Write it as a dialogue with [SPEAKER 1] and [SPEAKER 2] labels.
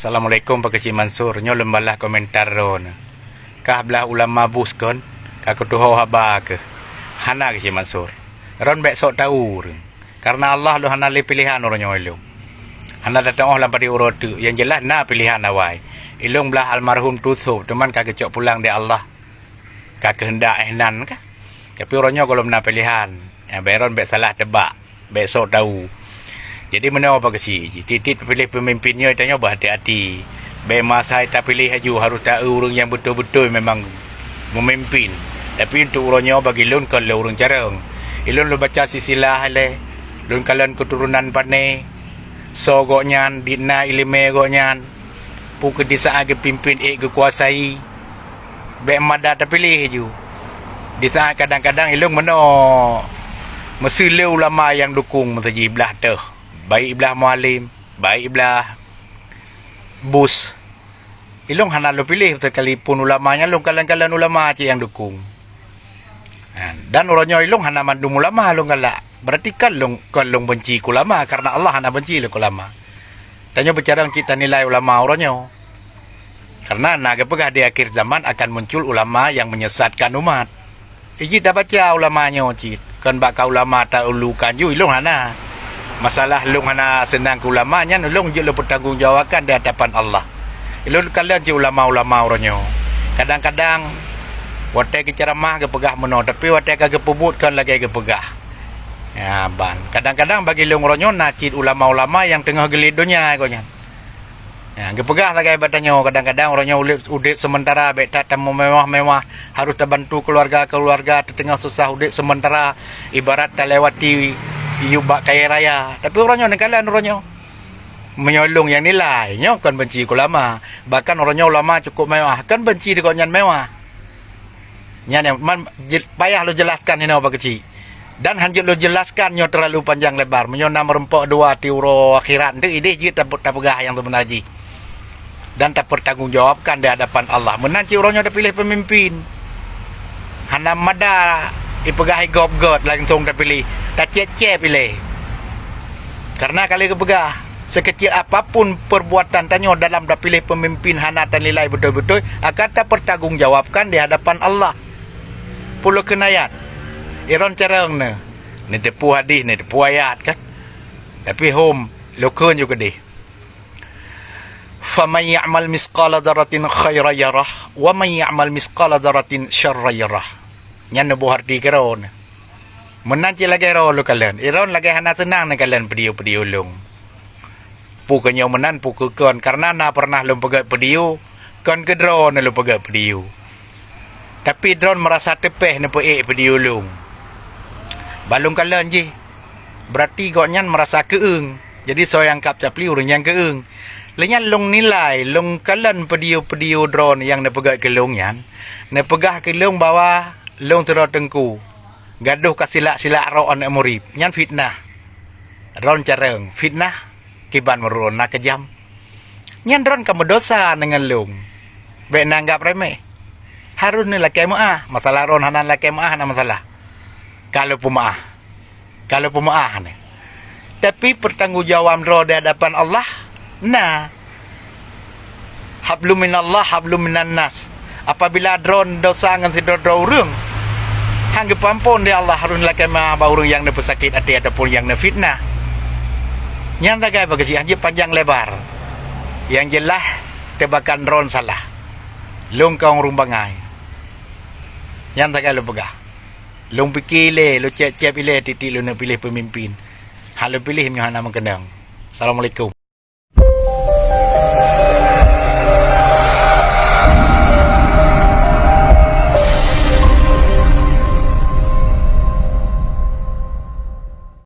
[SPEAKER 1] Assalamualaikum Pak Kecil Mansur. Nyo lembalah komentar ron. Kah belah ulama bus kon. Kah ketuho haba ke. Hana Kecil Mansur. Ron bek sok tahu. Karena Allah lu hana le pilihan orang nyo ilung. Hana datang lam pada urut tu. Yang jelas na pilihan awai. Ilung belah almarhum tusup. Teman kah kecok pulang di Allah. Kah kehendak ehnan kah. Tapi orang nyo kalau na pilihan. Yang beron bek salah tebak. Bek sok tahu. Jadi mana apa kesi? Titit pilih pemimpinnya tanya berhati-hati. Bema saya tak pilih haju harus tahu orang yang betul-betul memang memimpin. Tapi untuk orangnya bagi lun kalau orang carang. Ilun lu baca sisilah le. Lun kalian keturunan pane. Sogoknya dina ilme goknya. Pukul di saat ke pimpin kekuasai. Bema dah tak pilih haju. Di saat kadang-kadang ilun mana mesti ulama yang dukung menjadi belah tu. Baik belah mualim, baik belah bus. Ilung hana lu pilih sekalipun ulamanya lung kalan-kalan ulama cik yang dukung. Dan orangnya ilung hana mandum ulama lung galak. Berarti kan lung benci ulama karena Allah hana benci lu ulama. Tanya bicara kita nilai ulama orangnya. Karena naga pegah di akhir zaman akan muncul ulama yang menyesatkan umat. Iji dah baca ulamanya cik. Kan bakal ulama tak ulukan ju ilung hana. Masalah lung hana senang ke ulamanya, lung je lu bertanggungjawabkan di hadapan Allah. Ilun kalian je ulama-ulama orangnya. Kadang-kadang watai ke ceramah ke pegah meno, tapi watai ke pebutkan lagi ke pegah. Ya ban. Kadang-kadang bagi lung orangnya nacid ulama-ulama yang tengah gelid dunia konya. Ya, ke pegah lagi badannya. Kadang-kadang orangnya udip sementara bet tak tamu mewah-mewah, harus terbantu keluarga-keluarga tengah susah udip sementara, ibarat tak lewati bak kaya raya. Tapi orangnya nekalan orangnya menyolong yang nilainya kan benci ulama. Bahkan orangnya ulama cukup mewah kan benci dengan yang mewah. Yang payah lo jelaskan ini apa kecil. Dan hanya lo jelaskan nyo terlalu panjang lebar. Menyona merempok dua tiuro akhirat. Itu ide je tak pegah yang sebenarnya. Dan tak bertanggungjawabkan di hadapan Allah. Menanti orangnya dah pilih pemimpin. Hana mada ipegahi gob-god langsung dah pilih. Tak cek-cek pilih. Karena kali kepegah sekecil apapun perbuatan tanya dalam dah pilih pemimpin hana dan nilai betul-betul akan tak bertanggungjawabkan di hadapan Allah. Puluh kenayat. Iron carang ne. Ni depu hadis ni depu ayat kan. Tapi home lokon juga deh. Faman ya'mal misqala dzarratin khairan yarah wa man ya'mal misqala dzarratin syarran yarah. Nyan bu arti keron. Menanci lagi lu kalian. Iron lagi hana senang ni kalian pediu-pediu lung. Pukanya menan pukukon karena na pernah lung pegat pediu kon ke drone lu pegat pediu. Tapi drone merasa tepeh ni pediu lung. Balung kalian je. Berarti goknyan merasa keung. Jadi so yang kap capli urang yang keung. Lenyan lung nilai lung kalian pediu-pediu drone yang na pegat ke lung yan. Na pegah ke lung bawah lung terus tengku. Gaduh kasilak-silak roh anak murid. Nyan fitnah. Ron careng. Fitnah. Kiban merun nak kejam. Nyan ron kamu dosa dengan lung. Bek nanggap remeh. Harus ni laki mu'ah. Masalah ron hanan laki mu'ah na masalah. Kalau pemaah. Kalau pemaah ni. Tapi pertanggungjawab roh di hadapan Allah. Nah. Hablum minallah, hablum minan nas. Apabila ron dosa dengan si dodro urung. Hangga pampun dia Allah harun lakai maha baurung yang ne pesakit hati ataupun yang ne fitnah. Yang tak kaya bagasi hanya panjang lebar. Yang jelas tebakan ron salah. Lung kau rumbangai. Yang tak kaya lu pegah. Lung fikir le, lu cek-cek pilih titik lu nak pilih pemimpin. Hal lu pilih mnyuhana mengkenang. Assalamualaikum.